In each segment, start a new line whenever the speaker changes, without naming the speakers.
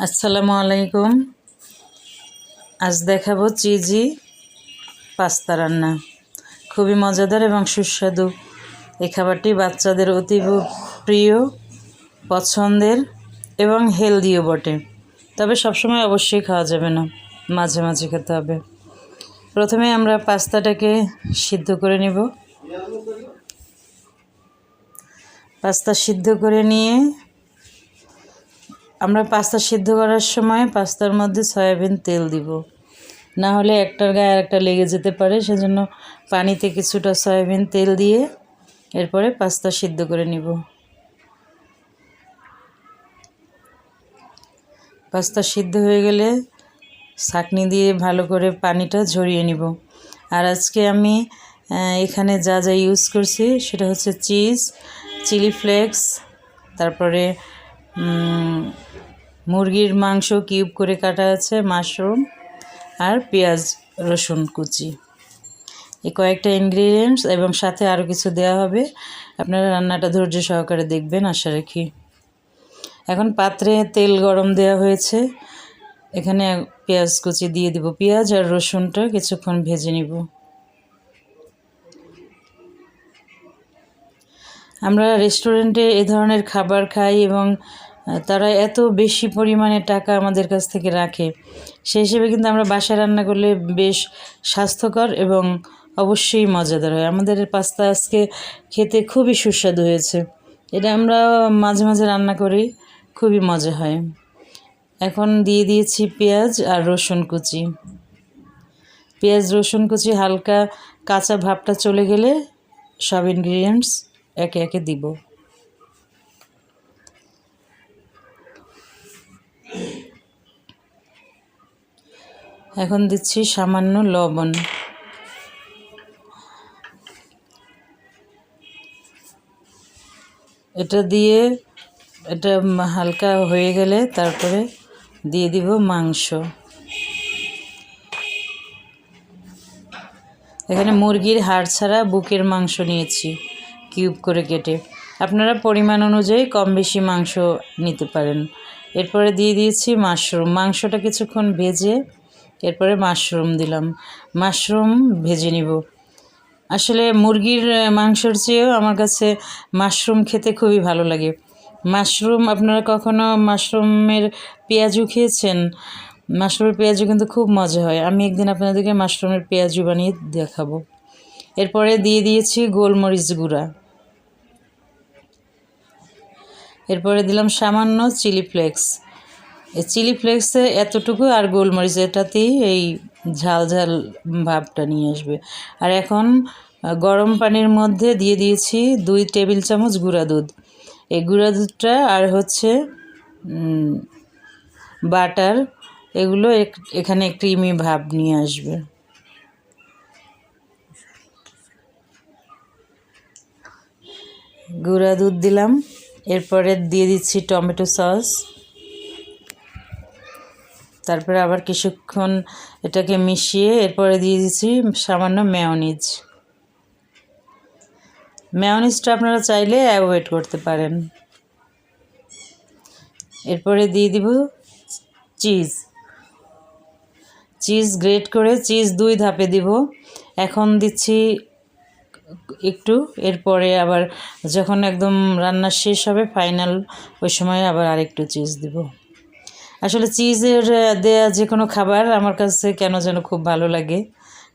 আসসালামু আলাইকুম। আজ দেখাবো চিজি পাস্তা রান্না। খুবই মজাদার এবং সুস্বাদু এই খাবারটি বাচ্চাদের অতীব প্রিয়, পছন্দের এবং হেলদিও বটে। তবে সবসময় অবশ্যই খাওয়া যাবে না, মাঝে মাঝে খেতে হবে। প্রথমে আমরা পাস্তাটাকে সিদ্ধ করে নেব। পাস্তা সিদ্ধ করে নিয়ে আমরা পাস্তা সিদ্ধ করার সময় পাস্তার মধ্যে সয়াবিন তেল দিব, না হলে একটার গায়ে আরেকটা লেগে যেতে পারে। সেজন্য পানিতে কিছুটা সয়াবিন তেল দিয়ে এরপরে পাস্তা সিদ্ধ করে নিব। পাস্তা সিদ্ধ হয়ে গেলে ছাঁকনি দিয়ে ভালো করে পানিটা ঝরিয়ে নিব। আর আজকে আমি এখানে যা যা ইউজ করছি সেটা হচ্ছে চিজ, চিলি ফ্লেক্স, তারপরে মুরগির মাংস কিউব করে কাটা আছে, মাশরুম আর পেঁয়াজ রসুন কুচি। এই কয়েকটা ইনগ্রিডিয়েন্টস এবং সাথে আরও কিছু দেওয়া হবে। আপনারা রান্নাটা ধৈর্য সহকারে দেখবেন আশা রাখি। এখন পাত্রে তেল গরম দেওয়া হয়েছে, এখানে পেঁয়াজ কুচি দিয়ে দিব। পেঁয়াজ আর রসুনটা কিছুক্ষণ ভেজে নিব। আমরা রেস্টুরেন্টে এ ধরনের খাবার খাই এবং তারা এত বেশি পরিমাণে টাকা আমাদের কাছ থেকে রাখে। সেই হিসেবে কিন্তু আমরা বাসায় রান্না করলে বেশ স্বাস্থ্যকর এবং অবশ্যই মজাদার হয়। আমাদের পাস্তা আজকে খেতে খুবই সুস্বাদু হয়েছে। এটা আমরা মাঝে মাঝে রান্না করি, খুবই মজা হয়। এখন দিয়ে দিয়েছি পেঁয়াজ আর রসুন কুচি। পেঁয়াজ রসুন কুচি হালকা কাঁচা ভাবটা চলে গেলে সব ইনগ্রিডিয়েন্টস একে একে দিব। এখন দিচ্ছি সামান্য লবণ। এটা দিয়ে এটা হালকা হয়ে গেলে তারপরে দিয়ে দিব মাংস। এখানে মুরগির হাড় ছাড়া বুকের মাংস নিয়েছি কিউব করে কেটে। আপনারা পরিমাণ অনুযায়ী কম বেশি মাংস নিতে পারেন। এরপরে দিয়ে দিয়েছি মাশরুম। মাংসটা কিছুক্ষণ ভেজে এরপরে মাশরুম দিলাম। মাশরুম ভেজে নিব। আসলে মুরগির মাংসর চেয়েও আমার কাছে মাশরুম খেতে খুবই ভালো লাগে। মাশরুম আপনারা কখনো মাশরুমের পেঁয়াজু খেয়েছেন? মাশরুমের পেঁয়াজু কিন্তু খুব মজা হয়। আমি একদিন আপনাদেরকে মাশরুমের পেঁয়াজু বানিয়ে দেখাবো। এরপরে দিয়ে দিয়েছি গোলমরিচ গুঁড়া। এরপরে দিলাম সামান্য চিলি ফ্লেক্স। এই চিলি ফ্লেক্সে এতটুকু আর গোলমরিচ এটাতেই এই ঝাল ঝাল ভাবটা নিয়ে আসবে। আর এখন গরম পানির মধ্যে দিয়ে দিয়েছি 2 টেবিল চামচ গুঁড়া দুধ। এই গুঁড়া দুধটা আর হচ্ছে বাটার, এগুলো এখানে ক্রিমি ভাব নিয়ে আসবে। গুঁড়া দুধ দিলাম। এরপরে দিয়ে দিচ্ছি টমেটো সস। তারপরে আবার কিছুক্ষণ এটাকে মিশিয়ে এরপরে দিয়ে দিচ্ছি সামান্য মেয়োনিজ। মেয়োনিজটা আপনারা চাইলে অ্যাভয়েড করতে পারেন। এরপরে দিয়ে দিব চিজ। চিজ গ্রেট করে চিজ 2 ধাপে দিব। এখন দিচ্ছি একটু, এরপরে আবার যখন একদম রান্না শেষ হবে ফাইনাল ওই সময় আবার আরেকটু চিজ দিব। আসলে চিজের দেয়া যে কোনো খাবার আমার কাছে কেন যেন খুব ভালো লাগে।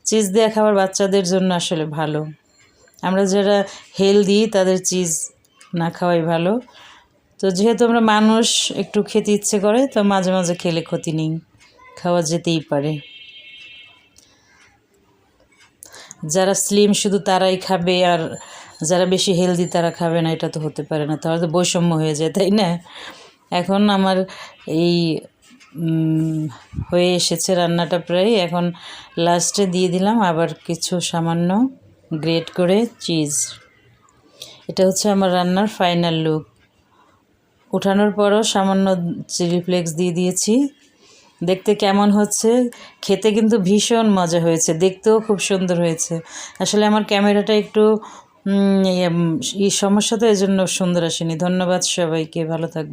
চিজ দেয়া খাবার বাচ্চাদের জন্য আসলে ভালো। আমরা যারা হেলদি তাদের চিজ না খাওয়াই ভালো। তো যেহেতু আমরা মানুষ, একটু খেতে ইচ্ছে করে, তো মাঝে মাঝে খেলে ক্ষতি নেই, খাওয়া যেতেই পারে। যারা স্লিম শুধু তারাই খাবে আর যারা বেশি হেলদি তারা খাবে না, এটা তো হতে পারে না, তাহলে তো বৈষম্য হয়ে যায়, তাই না? এখন আমার এই হয়ে এসেছে রান্নাটা প্রায়। এখন লাস্টে দিয়ে দিলাম আবার কিছু সামান্য গ্রেট করে চিজ। এটা হচ্ছে আমার রান্নার ফাইনাল লুক। উঠানোর পরও সামান্য চিলি ফ্লেক্স দিয়ে দিয়েছি। দেখতে কেমন হচ্ছে, খেতে কিন্তু ভীষণ মজা হয়েছে, দেখতেও খুব সুন্দর হয়েছে। আসলে আমার ক্যামেরাটা একটু সমস্যা, তো এই জন্য সুন্দর আসেনি। ধন্যবাদ সবাইকে, ভালো থাকবে।